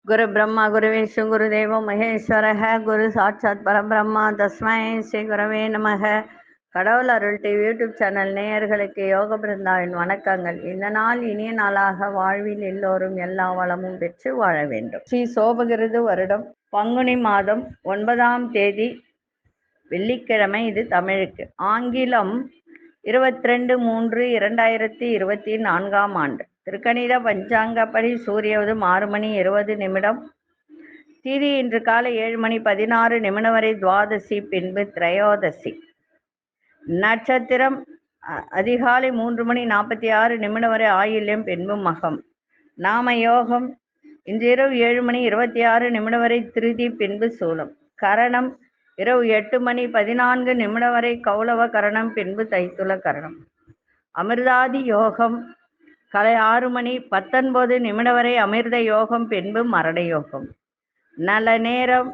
குரு பிரம்மா குரு விஷ்ணு குரு தேவோ மகேஸ்வரக குரு சாட்சாத் பரபிரம்மா தஸ்மை ஸ்ரீ குரவே நமக. கடவுள் அருள் டிவி யூடியூப் சேனல் நேயர்களுக்கு யோக பிருந்தாவின் வணக்கங்கள். இந்த நாள் இனிய நாளாக வாழ்வில் எல்லோரும் எல்லா வளமும் பெற்று வாழ வேண்டும். ஸ்ரீ சோபகிருது வருடம் பங்குனி மாதம் 9ஆம் தேதி வெள்ளிக்கிழமை. இது தமிழுக்கு. ஆங்கிலம் 22/3/2024 ஆண்டு. திருக்கணித பஞ்சாங்கப்படி சூரியவதம் 6 மணி 20 திதி இன்று காலை 7 மணி 16 வரை துவாதசி, பின்பு திரையோதசி. நட்சத்திரம் அதிகாலை 3 மணி 46 வரை ஆயில்யம், பின்பு மகம். நாம யோகம் இன்று இரவு 7 மணி 26 வரை திருதி, பின்பு சூலம். கரணம் இரவு 8 மணி 14 வரை கௌளவ கரணம், பின்பு தைத்துள கரணம். அமிர்தாதி யோகம் காலை 6 மணி 19 வரை அமிர்த யோகம், பின்பு மரண யோகம். நல்ல நேரம்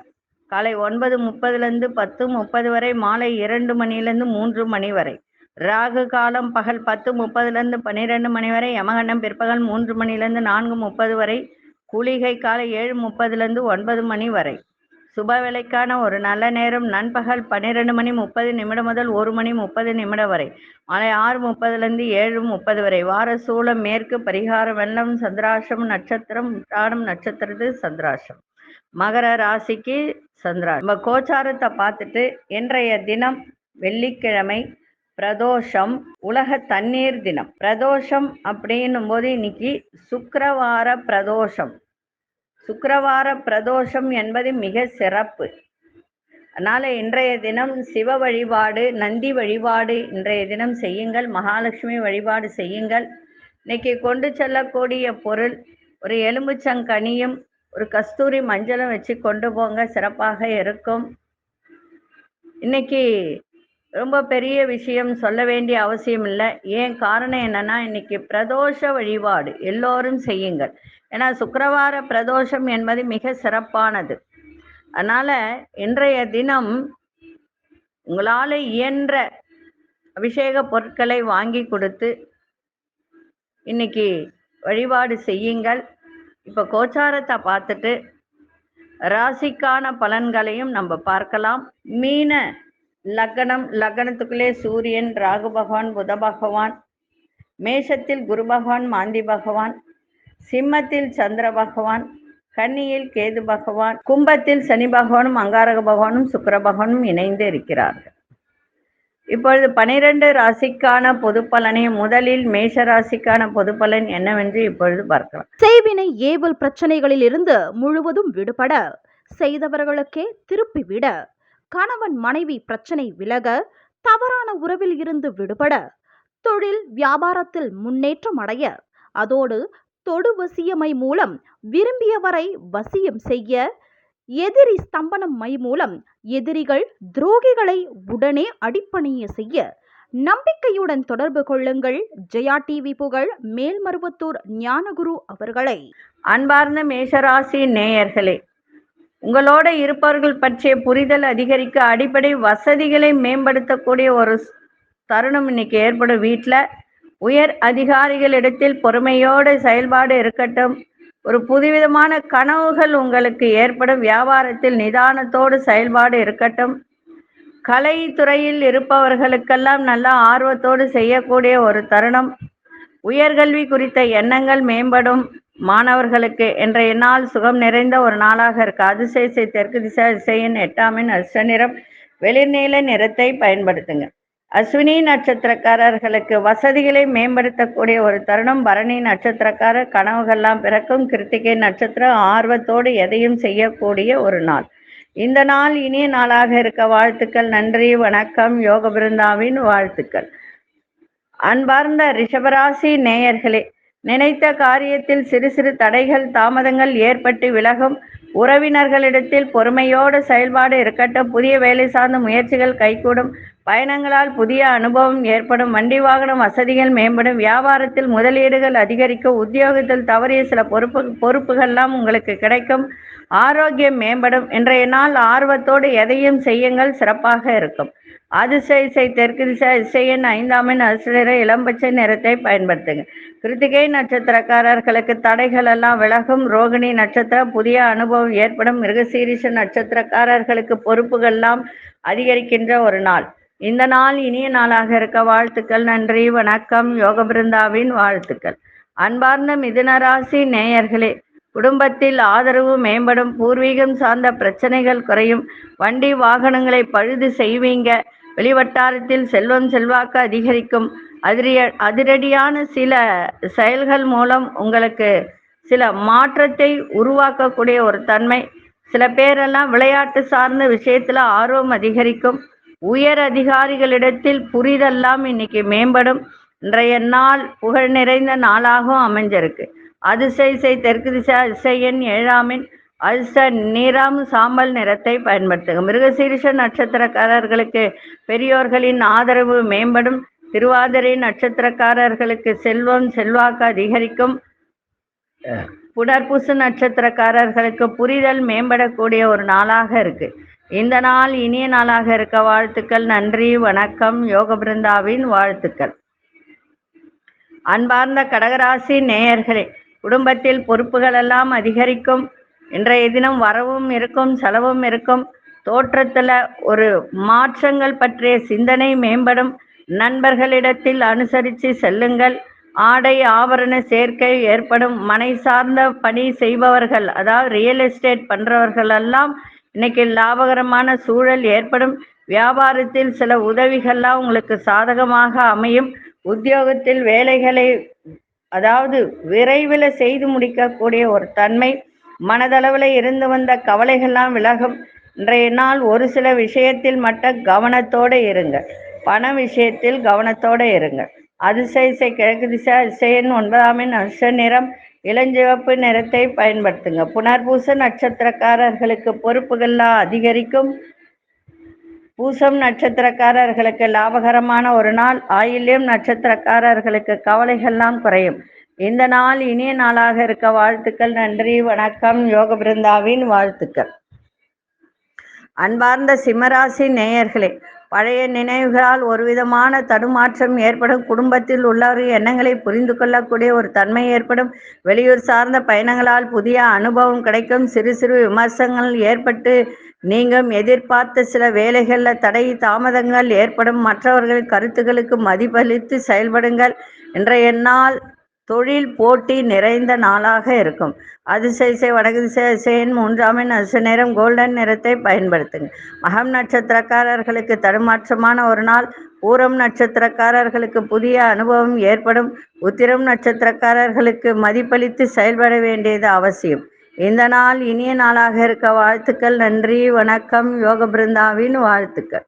காலை 9:30 10:30 வரை, மாலை 2 மணியிலிருந்து 3 மணி வரை. ராகு காலம் பகல் 10:30 12 மணி வரை. யமகண்டம் பிற்பகல் 3 மணியிலிருந்து 4:30 வரை. குளிகை காலை 7:30 9 மணி வரை. சுப வேளைக்கான ஒரு நல்ல நேரம் நண்பகல் 12 மணி 30 முதல் 1 மணி 30 வரை. மாலை 6:30 7:30 வரை. வார சூலம் மேற்கு. பரிகாரம் வெள்ளம். சந்திராஷ்டம் நட்சத்திரம் உத்திராடம் நட்சத்திரத்து சந்திராஷ்டம். மகர ராசிக்கு சந்திராஷ்டம். நம்ம கோச்சாரத்தை பார்த்துட்டு இன்றைய தினம் வெள்ளிக்கிழமை பிரதோஷம், உலக தண்ணீர் தினம். பிரதோஷம் அப்படின்னும் போது இன்னைக்கு சுக்கிரவார பிரதோஷம். சுக்கிரவார பிரதோஷம் என்பது மிக சிறப்பு. அதனால இன்றைய தினம் சிவ வழிபாடு, நந்தி வழிபாடு இன்றைய தினம் செய்யுங்கள். மகாலட்சுமி வழிபாடு செய்யுங்கள். இன்னைக்கு கொண்டு செல்லக்கூடிய பொருள் ஒரு எலும்புச்சங்கனியும் ஒரு கஸ்தூரி மஞ்சளும் வச்சு கொண்டு போங்க, சிறப்பாக இருக்கும். இன்னைக்கு ரொம்ப பெரிய விஷயம் சொல்ல வேண்டிய அவசியம் இல்லை. ஏன் காரணம் என்னன்னா, இன்னைக்கு பிரதோஷ வழிபாடு எல்லோரும் செய்யுங்கள். ஏன்னா சுக்கிரவார பிரதோஷம் என்பது மிக சிறப்பானது. அதனால இன்றைய தினம் உங்களால் இயன்ற அபிஷேக பொருட்களை வாங்கி கொடுத்து இன்னைக்கு வழிபாடு செய்யுங்கள். இப்போ கோச்சாரத்தை பார்த்துட்டு ராசிக்கான பலன்களையும் நம்ம பார்க்கலாம். மீன லக்னம், லக்னத்துக்குள்ளே சூரியன், ராகு பகவான், புத பகவான். மேஷத்தில் குரு பகவான், மாந்தி பகவான். சிம்மத்தில் சந்திர பகவான், கன்னியில் கேது பகவான், கும்பத்தில் சனி பகவானும் அங்காரக பகவானும் சுக்கிர பகவானும் இணைந்து இருக்கிறார்கள். இப்பொழுது 12 ராசிக்கான பொது பலனை முதலில் மேஷ ராசிக்கான பொது பலன் என்னவென்று இப்பொழுது பார்க்கலாம். செய்வினை ஏவல் பிரச்சனைகளில் இருந்து முழுவதும் விடுபட, செய்தவர்களுக்கே திருப்பிவிட, கணவன் மனைவி பிரச்சனை விலக, தவறான உறவில் இருந்து விடுபட, தொழில் வியாபாரத்தில் முன்னேற்றம் அடைய, அதோடு தொடு வசியமை மூலம் விரும்பியவரை வசியம் செய்ய, எதிரி ஸ்தம்பனம் மை மூலம் எதிரிகள் துரோகிகளை உடனே அடிப்பணிய செய்ய நம்பிக்கையுடன் தொடர்பு கொள்ளுங்கள். ஜெயா டிவி புகழ் மேல்மருவத்தூர் ஞானகுரு அவர்களை. அன்பார்ந்த மேஷராசி நேயர்களே, உங்களோட இருப்பவர்கள் பற்றிய புரிதல் அதிகரிக்க, அடிப்படை வசதிகளை மேம்படுத்தக்கூடிய ஒரு தருணம் இன்னைக்கு ஏற்படும். வீட்டில் உயர் அதிகாரிகளிடத்தில் பொறுமையோடு செயல்பாடு இருக்கட்டும். ஒரு புதுவிதமான கனவுகள் உங்களுக்கு ஏற்படும். வியாபாரத்தில் நிதானத்தோடு செயல்பாடு இருக்கட்டும். கலைத்துறையில் இருப்பவர்களுக்கெல்லாம் நல்ல ஆர்வத்தோடு செய்யக்கூடிய ஒரு தருணம். உயர்கல்வி குறித்த எண்ணங்கள் மேம்படும். மாணவர்களுக்கு இன்றைய நாள் சுகம் நிறைந்த ஒரு நாளாக இருக்கு. அதிசய தெற்கு திசை, அதிசயின் 8ஆம் எண், அதிர்ஷ்ட நிறம் வெளிர்நீல நிறத்தை பயன்படுத்துங்க. அஸ்வினி நட்சத்திரக்காரர்களுக்கு வசதிகளை மேம்படுத்தக்கூடிய ஒரு தருணம். பரணி நட்சத்திரக்காரர் கனவுகள்லாம் பிறக்கும். கிருத்திகை நட்சத்திரம் ஆர்வத்தோடு எதையும் செய்யக்கூடிய ஒரு நாள். இந்த நாள் இனிய நாளாக இருக்க வாழ்த்துக்கள். நன்றி, வணக்கம். யோக பிருந்தாவின் வாழ்த்துக்கள். அன்பார்ந்த ரிஷபராசி நேயர்களே, நினைத்த காரியத்தில் சிறு சிறு தடைகள் தாமதங்கள் ஏற்பட்டு விலகும். உறவினர்களிடத்தில் பொறுமையோடு செயல்பாடு இருக்கட்டும். புதிய வேலை சார்ந்த முயற்சிகள் கைகூடும். பயணங்களால் புதிய அனுபவம் ஏற்படும். வண்டி வாகனம் வசதிகள் மேம்படும். வியாபாரத்தில் முதலீடுகள் அதிகரிக்கும். உத்தியோகத்தில் தவறிய சில பொறுப்புகள்லாம் உங்களுக்கு கிடைக்கும். ஆரோக்கியம் மேம்படும். இன்றைய நாள் ஆர்வத்தோடு எதையும் செய்யுங்கள், சிறப்பாக இருக்கும். அதிசய தெற்கு திசை அதிசயன் 5ஆம் எண் அதிர்ஷ்ட இளம்பச்சை நிறத்தை பயன்படுத்துங்க. கிருத்திகை நட்சத்திரக்காரர்களுக்கு தடைகள் எல்லாம் விலகும். ரோகிணி நட்சத்திரம் புதிய அனுபவம் ஏற்படும். மிருகசீரிஷ நட்சத்திரக்காரர்களுக்கு பொறுப்புகள்லாம் அதிகரிக்கின்ற ஒரு நாள். இந்த நாள் இனிய நாளாக இருக்க வாழ்த்துக்கள். நன்றி, வணக்கம். யோக பிருந்தாவின் வாழ்த்துக்கள். அன்பார்ந்த மிதுனராசி நேயர்களே, குடும்பத்தில் ஆதரவு மேம்படும். பூர்வீகம் சார்ந்த பிரச்சனைகள் குறையும். வண்டி வாகனங்களை பழுது செய்வீங்க. வெளிவட்டாரத்தில் செல்வம் செல்வாக்கு அதிகரிக்கும். அதிரடியான சில செயல்கள் மூலம் உங்களுக்கு சில மாற்றத்தை உருவாக்கக்கூடிய ஒரு தன்மை. சில பேரெல்லாம் விளையாட்டு சார்ந்த விஷயத்துல ஆர்வம் அதிகரிக்கும். உயர் அதிகாரிகளிடத்தில் புரிதெல்லாம் இன்னைக்கு மேம்படும். இன்றைய நாள் புகழ் நிறைந்த நாளாகவும் அமைஞ்சிருக்கு. அதிசய தெற்கு திசை அதிசயன் 7ஆம் எண் அதிர்ஷ்ட நிறம் சாம்பல் நிறத்தை பயன்படுத்துங்க. மிருகசீரிஷ நட்சத்திரக்காரர்களுக்கு பெரியோர்களின் ஆதரவு மேம்படும். திருவாதிரை நட்சத்திரக்காரர்களுக்கு செல்வம் செல்வாக்கு அதிகரிக்கும். புனர்பூச நட்சத்திரக்காரர்களுக்கு புரிதல் மேம்படக்கூடிய ஒரு நாளாக இருக்கு. இந்த நாள் இனிய நாளாக இருக்க வாழ்த்துக்கள். நன்றி, வணக்கம். யோக பிருந்தாவின் வாழ்த்துக்கள். அன்பார்ந்த கடகராசி நேயர்களே, குடும்பத்தில் பொறுப்புகள் எல்லாம் அதிகரிக்கும். இன்றைய தினம் வரவும் இருக்கும், செலவும் இருக்கும். தோற்றத்துல ஒரு மாற்றங்கள் பற்றிய சிந்தனை மேம்படும். நண்பர்களிடத்தில் அனுசரித்து செல்லுங்கள். ஆடை ஆபரண சேர்க்கை ஏற்படும். மனை சார்ந்த பணி செய்பவர்கள், அதாவது ரியல் எஸ்டேட் பண்றவர்கள் எல்லாம் இன்னைக்கு லாபகரமான சூழல் ஏற்படும். வியாபாரத்தில் சில உதவிகள்லாம் உங்களுக்கு சாதகமாக அமையும். உத்தியோகத்தில் வேலைகளை அதாவது விரைவில் செய்து முடிக்கக்கூடிய ஒரு தன்மை. மனதளவில் இருந்து வந்த கவலைகள்லாம் விலகும். இன்றைய நாள் ஒரு சில விஷயத்தில் மட்டும் கவனத்தோடு இருங்க. பண விஷயத்தில் கவனத்தோடு இருங்க. அதிசய கிழக்கு திசை அதிசயன் 9ஆம் எண் அதிர்ஷ்ட நிறம் இளஞ்சிவப்பு நிறத்தை பயன்படுத்துங்க. புனர்பூச நட்சத்திரக்காரர்களுக்கு பொறுப்புகள்லாம் அதிகரிக்கும். பூசம் நட்சத்திரக்காரர்களுக்கு லாபகரமான ஒரு நாள். ஆயில்யம் நட்சத்திரக்காரர்களுக்கு கவலைகள்லாம் குறையும். இந்த நாள் இனிய நாளாக இருக்க வாழ்த்துக்கள். நன்றி, வணக்கம். யோக பிருந்தாவின் வாழ்த்துக்கள். அன்பார்ந்த சிம்மராசி நேயர்களே, பழைய நினைவுகளால் ஒரு விதமான தடுமாற்றம் ஏற்படும். குடும்பத்தில் உள்ளவர்கள் எண்ணங்களை புரிந்து கொள்ளக்கூடிய ஒரு தன்மை ஏற்படும். வெளியூர் சார்ந்த பயணங்களால் புதிய அனுபவம் கிடைக்கும். சிறு சிறு விமர்சனங்கள் ஏற்பட்டு நீங்கள் எதிர்பார்த்த சில வேலைகளில் தடை தாமதங்கள் ஏற்படும். மற்றவர்களின் கருத்துக்களுக்கு மதிப்பளித்து செயல்படுங்கள். இன்றைய நாள் தொழில் போட்டி நிறைந்த நாளாக இருக்கும். அதிசய வடக்கு திசை அதிசயன் 3ஆம் எண் அதிர்ஷ்ட நிறம் கோல்டன் நிறத்தை பயன்படுத்துங்க. மகம் நட்சத்திரக்காரர்களுக்கு தடுமாற்றமான ஒரு நாள். பூரம் நட்சத்திரக்காரர்களுக்கு புதிய அனுபவம் ஏற்படும். உத்திரம் நட்சத்திரக்காரர்களுக்கு மதிப்பளித்து செயல்பட வேண்டியது அவசியம். இந்த நாள் இனிய நாளாக இருக்க வாழ்த்துக்கள். நன்றி, வணக்கம். யோக பிருந்தாவின் வாழ்த்துக்கள்.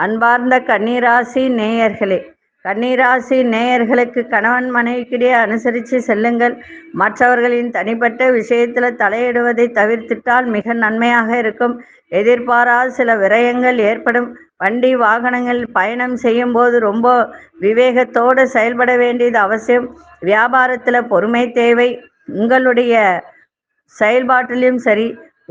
அன்பார்ந்த கன்னிராசி நேயர்களே, கன்னிராசி நேயர்களுக்கு கணவன் மனைவிக்கிடையே அனுசரித்து செல்லுங்கள். மற்றவர்களின் தனிப்பட்ட விஷயத்தில் தலையிடுவதை தவிர்த்திட்டால் மிக நன்மையாக இருக்கும். எதிர்பாராத சில விரயங்கள் ஏற்படும். வண்டி வாகனங்கள் பயணம் செய்யும் போது ரொம்ப விவேகத்தோடு செயல்பட வேண்டியது அவசியம். வியாபாரத்தில் பொறுமை தேவை. உங்களுடைய செயல்பாட்டிலும் சரி,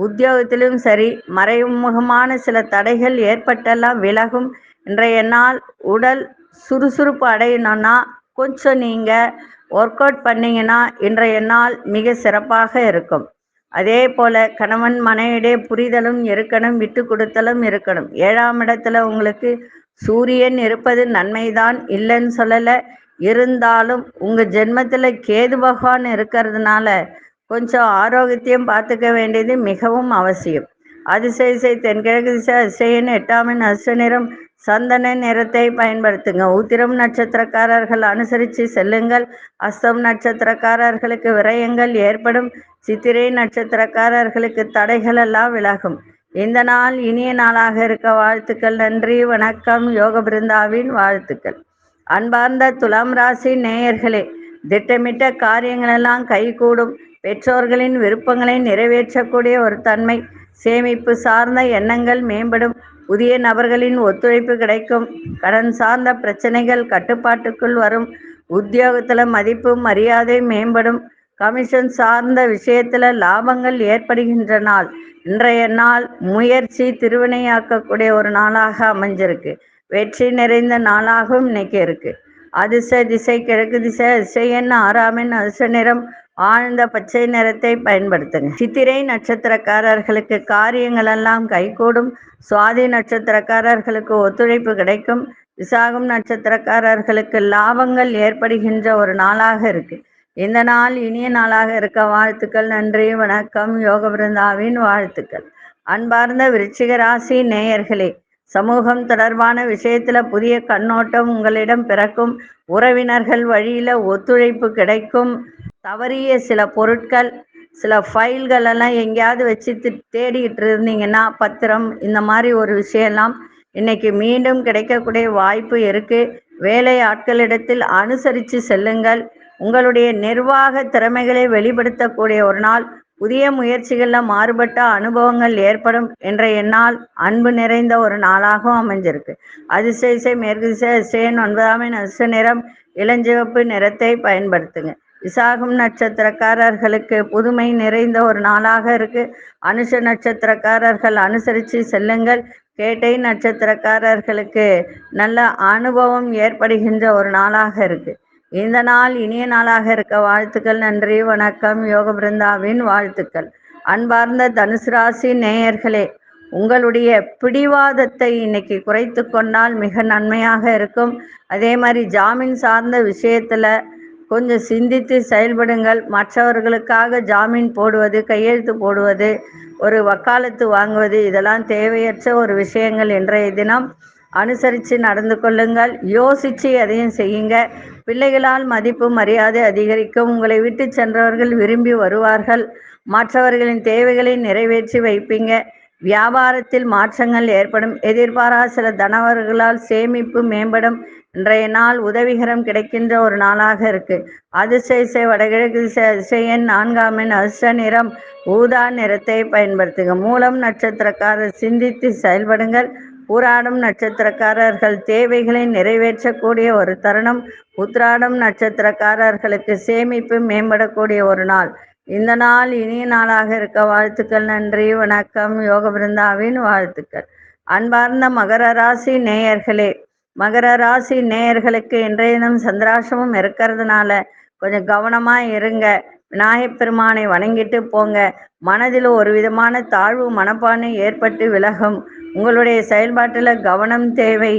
உத்தியோகத்திலும் சரி, மறைமுகமான சில தடைகள் ஏற்பட்டெல்லாம் விலகும். இன்றைய நாள் உடல் சுறுசுறுப்பு அடையணும்னா கொஞ்சம் நீங்கள் ஒர்க் அவுட் பண்ணிங்கன்னா இன்றைய நாள் மிக சிறப்பாக இருக்கும். அதே போல் கணவன் மனைவிடைய புரிதலும் இருக்கணும், விட்டு கொடுத்தலும் இருக்கணும். 7ஆம் இடத்துல உங்களுக்கு சூரியன் இருப்பது நன்மைதான், இல்லைன்னு சொல்லலை. இருந்தாலும் உங்கள் ஜென்மத்தில் கேது பகவான் இருக்கிறதுனால கொஞ்சம் ஆரோக்கியத்தையும் பார்த்துக்க வேண்டியது மிகவும் அவசியம். அதிசய தென்கிழக்கு திசை அதிசயன் 8ஆம் எண் அதிர்ஷ்ட நிறம் சந்தன நிறத்தை பயன்படுத்துங்க. உத்திரம் நட்சத்திரக்காரர்கள் அனுசரித்து செல்லுங்கள். அஸ்தம் நட்சத்திரக்காரர்களுக்கு விரயங்கள் ஏற்படும். சித்திரை நட்சத்திரக்காரர்களுக்கு தடைகள் எல்லாம் விலகும். இந்த நாள் இனிய நாளாக இருக்க வாழ்த்துக்கள். நன்றி, வணக்கம். யோக பிருந்தாவின் வாழ்த்துக்கள். அன்பார்ந்த துலாம் ராசி நேயர்களே, திட்டமிட்ட காரியங்களெல்லாம் கைகூடும். பெற்றோர்களின் விருப்பங்களை நிறைவேற்றக்கூடிய ஒரு தன்மை. சேமிப்பு சார்ந்த எண்ணங்கள் மேம்படும். புதிய நபர்களின் ஒத்துழைப்பு கிடைக்கும். கடன் சார்ந்த பிரச்சனைகள் கட்டுப்பாட்டுக்குள் வரும். உத்தியோகத்தில் மதிப்பு மரியாதை மேம்படும். கமிஷன் சார்ந்த விஷயத்தில் லாபங்கள் ஏற்படுகின்ற நாள். இன்றைய நாள் முயற்சி திருவினையாக்கக்கூடிய ஒரு நாளாக அமைஞ்சிருக்கு. வெற்றி நிறைந்த நாளாகவும் இன்னைக்கு இருக்கு. அதிர்ஷ்ட திசை கிழக்கு திசை. அதிர்ஷ்ட எண் 6ஆம் எண். அதிர்ஷ்ட நிறம் ஆழ்ந்த பச்சை நிறத்தை பயன்படுத்துங்க. சித்திரை நட்சத்திரக்காரர்களுக்கு காரியங்கள் எல்லாம் கைகூடும். சுவாதி நட்சத்திரக்காரர்களுக்கு ஒத்துழைப்பு கிடைக்கும். விசாகம் நட்சத்திரக்காரர்களுக்கு லாபங்கள் ஏற்படுகின்ற ஒரு நாளாக இருக்கு. இந்த நாள் இனிய நாளாக இருக்க வாழ்த்துக்கள். நன்றி, வணக்கம். யோக பிருந்தாவின் வாழ்த்துக்கள். அன்பார்ந்த விருச்சிக ராசி நேயர்களே, சமூகம் தொடர்பான விஷயத்துல புதிய கண்ணோட்டம் உங்களிடம் பிறக்கும். உறவினர்கள் வழியில ஒத்துழைப்பு கிடைக்கும். தவறிய சில பொருட்கள், சில ஃபைல்கள் எல்லாம் எங்கேயாவது வச்சு தேடிக்கிட்டு இருந்தீங்கன்னா, பத்திரம் இந்த மாதிரி ஒரு விஷயம்லாம் இன்னைக்கு மீண்டும் கிடைக்கக்கூடிய வாய்ப்பு இருக்கு. வேலை ஆட்களிடத்தில் அனுசரித்து செல்லுங்கள். உங்களுடைய நிர்வாக திறமைகளை வெளிப்படுத்தக்கூடிய ஒரு நாள். புதிய முயற்சிகளில் மாறுபட்ட அனுபவங்கள் ஏற்படும் என்ற எண்ணால் அன்பு நிறைந்த ஒரு நாளாகவும் அமைஞ்சிருக்கு. அதிர்ஷ்ட திசை மேற்கு திசை. அதிர்ஷ்ட எண் 9ஆம் எண். அதிர்ஷ்ட நிறம் இளஞ்சிவப்பு நிறத்தை பயன்படுத்துங்க. விசாகம் நட்சத்திரக்காரர்களுக்கு புதுமை நிறைந்த ஒரு நாளாக இருக்கு. அனுஷ நட்சத்திரக்காரர்கள் அனுசரித்து செல்லுங்கள். கேட்டை நட்சத்திரக்காரர்களுக்கு நல்ல அனுபவம் ஏற்படுகின்ற ஒரு நாளாக இருக்கு. இந்த நாள் இனிய நாளாக இருக்க வாழ்த்துக்கள். நன்றி, வணக்கம். யோக பிருந்தாவின் வாழ்த்துக்கள். அன்பார்ந்த தனுசு ராசி நேயர்களே, உங்களுடைய பிடிவாதத்தை இன்னைக்கு குறைத்து கொண்டால் மிக நன்மையாக இருக்கும். அதே மாதிரி ஜாமீன் சார்ந்த விஷயத்துல கொஞ்சம் சிந்தித்து செயல்படுங்கள். மற்றவர்களுக்காக ஜாமீன் போடுவது, கையெழுத்து போடுவது, ஒரு வக்காலத்து வாங்குவது, இதெல்லாம் தேவையற்ற ஒரு விஷயங்கள். இன்றைய தினம் அனுசரித்து நடந்து கொள்ளுங்கள். யோசித்து எதையும் செய்யுங்க. பிள்ளைகளால் மதிப்பு மரியாதை அதிகரிக்கும். உங்களை விட்டு சென்றவர்கள் விரும்பி வருவார்கள். மற்றவர்களின் தேவைகளை நிறைவேற்றி வைப்பீங்க. வியாபாரத்தில் மாற்றங்கள் ஏற்படும். எதிர்பாராத சில தனவர்களால் சேமிப்பு மேம்படும். இன்றைய நாள் உதவிகரம் கிடைக்கின்ற ஒரு நாளாக இருக்கு. அதிர்ஷ்ட திசை வடகிழக்கு திசை. அதிர்ஷ்ட எண் 4ஆம் எண். அதிர்ஷ்ட நிறம் ஊதா நிறத்தை பயன்படுத்துங்க. மூலம் நட்சத்திரக்காரர் சிந்தித்து செயல்படுங்கள். பூராடம் நட்சத்திரக்காரர்கள் தேவைகளை நிறைவேற்றக்கூடிய ஒரு தருணம். உத்திராடம் நட்சத்திரக்காரர்களுக்கு சேமிப்பு மேம்படக்கூடிய ஒரு நாள். இந்த நாள் இனிய நாளாக இருக்க வாழ்த்துக்கள். நன்றி, வணக்கம். யோக பிருந்தாவின் வாழ்த்துக்கள். அன்பார்ந்த மகர ராசி நேயர்களே, மகர ராசி நேயர்களுக்கு இன்றைய தினம் சந்திராசிரமம் இருக்கிறதுனால கொஞ்சம் கவனமா இருங்க. விநாயகப் பெருமானை வணங்கிட்டு போங்க. மனதில் ஒரு விதமான தாழ்வு மனப்பான்மை ஏற்பட்டு விலகும். உங்களுடைய செயல்பாட்டில் கவனம் தேவை.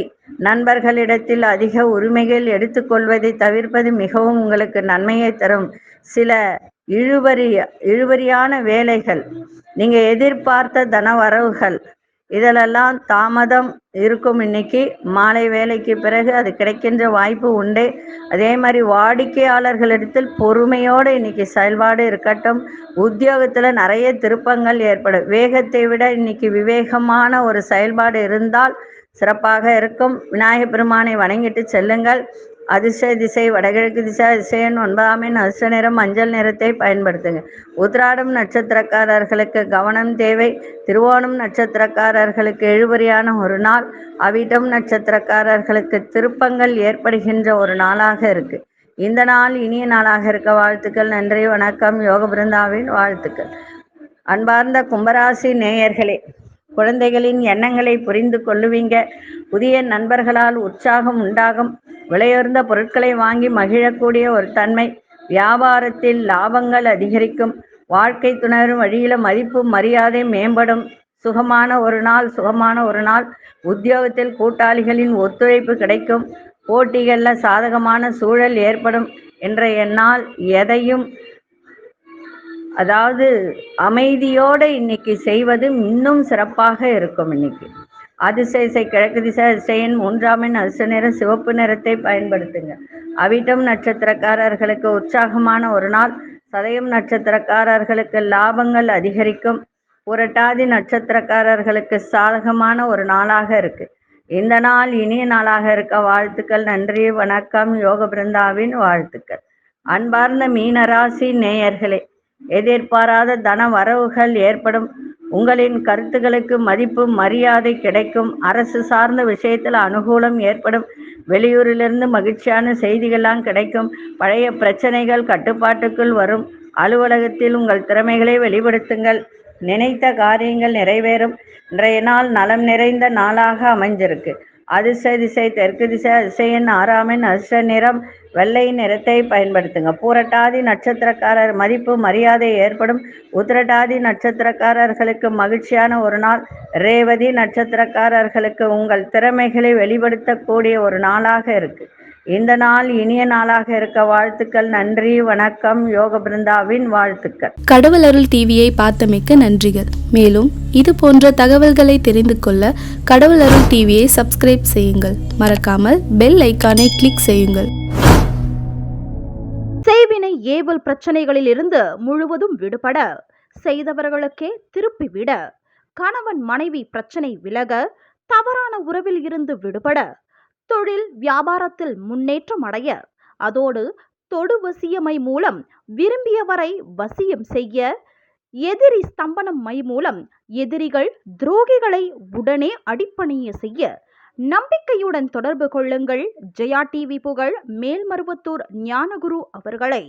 நண்பர்களிடத்தில் அதிக உரிமைகள் எடுத்துக்கொள்வதை தவிர்ப்பது மிகவும் உங்களுக்கு நன்மையை தரும். சில இழுபறியான வேலைகள், நீங்க எதிர்பார்த்த தனவரவுகள், இதிலெல்லாம் தாமதம் இருக்கும். இன்னைக்கு மாலை வேலைக்கு பிறகு அது கிடைக்கின்ற வாய்ப்பு உண்டு. அதே மாதிரி வாடிக்கையாளர்களிடத்தில் பொறுமையோடு இன்னைக்கு செயல்பாடு இருக்கட்டும். உத்தியோகத்தில் நிறைய திருப்பங்கள் ஏற்படும். வேகத்தை விட இன்னைக்கு விவேகமான ஒரு செயல்பாடு இருந்தால் சிறப்பாக இருக்கும். விநாயகப் பெருமானை வணங்கிட்டு செல்லுங்கள். அதிர்ஷ்ட திசை வடகிழக்கு திசை. அதிர்ஷ்ட எண் 9ஆம் எண். அதிர்ஷ்ட நிறம் மஞ்சள் நிறத்தை பயன்படுத்துங்க. உத்திராடம் நட்சத்திரக்காரர்களுக்கு கவனம் தேவை. திருவோணம் நட்சத்திரக்காரர்களுக்கு இழுபறியான ஒரு நாள். அவிட்டம் நட்சத்திரக்காரர்களுக்கு திருப்பங்கள் ஏற்படுகின்ற ஒரு நாளாக இருக்கு. இந்த நாள் இனிய நாளாக இருக்க வாழ்த்துக்கள். நன்றி, வணக்கம். யோக பிருந்தாவின் வாழ்த்துக்கள். அன்பார்ந்த கும்பராசி நேயர்களே, குழந்தைகளின் எண்ணங்களை புரிந்து கொள்ளுவீங்க. புதிய நண்பர்களால் உற்சாகம் உண்டாகும். விலையுயர்ந்த பொருட்களை வாங்கி மகிழக்கூடிய ஒரு தன்மை. வியாபாரத்தில் லாபங்கள் அதிகரிக்கும். வாழ்க்கை துணைவரும் வழியில மதிப்பு மரியாதை மேம்படும். சுகமான ஒரு நாள். உத்தியோகத்தில் கூட்டாளிகளின் ஒத்துழைப்பு கிடைக்கும். போட்டிகளில் சாதகமான சூழல் ஏற்படும். இன்றைய நாள் எதையும் அதாவது அமைதியோடு இன்னைக்கு செய்வது இன்னும் சிறப்பாக இருக்கும். இன்னைக்கு அதிர்ஷ்ட திசை கிழக்கு திசை. அதிர்ஷ்ட எண் 3ஆம் எண். அதிர்ஷ்ட நிறம் சிவப்பு நிறத்தை பயன்படுத்துங்க. அவிட்டம் நட்சத்திரக்காரர்களுக்கு உற்சாகமான ஒரு நாள். சதயம் நட்சத்திரக்காரர்களுக்கு லாபங்கள் அதிகரிக்கும். புரட்டாதி நட்சத்திரக்காரர்களுக்கு சாதகமான ஒரு நாளாக இருக்கு. இந்த நாள் இனிய நாளாக இருக்க வாழ்த்துக்கள். நன்றி, வணக்கம். யோக பிருந்தாவின் வாழ்த்துக்கள். அன்பார்ந்த மீனராசி நேயர்களே, எதிர்பாராத தன வரவுகள் ஏற்படும். உங்களின் கருத்துக்களுக்கு மதிப்பு மரியாதை கிடைக்கும். அரசு சார்ந்த விஷயத்தில் அனுகூலம் ஏற்படும். வெளியூரிலிருந்து மகிழ்ச்சியான செய்திகள்லாம் கிடைக்கும். பழைய பிரச்சனைகள் கட்டுப்பாட்டுக்குள் வரும். அலுவலகத்தில் உங்கள் திறமைகளை வெளிப்படுத்துங்கள். நினைத்த காரியங்கள் நிறைவேறும். இன்றைய நாள் நலம் நிறைந்த நாளாக அமைஞ்சிருக்கு. அதிர்ஷ்ட திசை தெற்கு திசை, அதிசயன் 6ஆம் அதிர்ஷ்ட நிறம் வெள்ளை நிறத்தை பயன்படுத்துங்க. பூரட்டாதி நட்சத்திரக்காரர் மதிப்பு மரியாதை ஏற்படும். உத்திரட்டாதி நட்சத்திரக்காரர்களுக்கு மகிழ்ச்சியான ஒரு நாள். ரேவதி நட்சத்திரக்காரர்களுக்கு உங்கள் திறமைகளை வெளிப்படுத்தக்கூடிய ஒரு நாளாக இருக்கு. இந்த நாள் இனிய நாளாக இருக்க வாழ்த்துக்கள். நன்றி, வணக்கம். யோக பிருந்தாவின் வாழ்த்துக்கள். கடவுள் அருள் டிவியை பார்த்தமைக்க நன்றிகள். மேலும் இது போன்ற தகவல்களை தெரிந்து கொள்ள கடவுள் அருள் டிவியை சப்ஸ்கிரைப் செய்யுங்கள். மறக்காமல் பெல் ஐக்கானை கிளிக் செய்யுங்கள். செய்வினை ஏவல் பிரச்சனைகளில் இருந்து முழுவதும் விடுபட, செய்தவர்களுக்கே திருப்பிவிட, கணவன் மனைவி பிரச்சனை விலக, தவறான உறவில் இருந்து விடுபட, தொழில் வியாபாரத்தில் முன்னேற்றம் அடைய, அதோடு தொடு வசியமை மூலம் விரும்பியவரை வசியம் செய்ய, எதிரி ஸ்தம்பனம் மை மூலம் எதிரிகள் துரோகிகளை உடனே அடிப்பணிய செய்ய நம்பிக்கையுடன் தொடர்பு கொள்ளுங்கள். ஜெயா டிவி புகழ் மேல்மருவத்தூர் ஞானகுரு அவர்களை.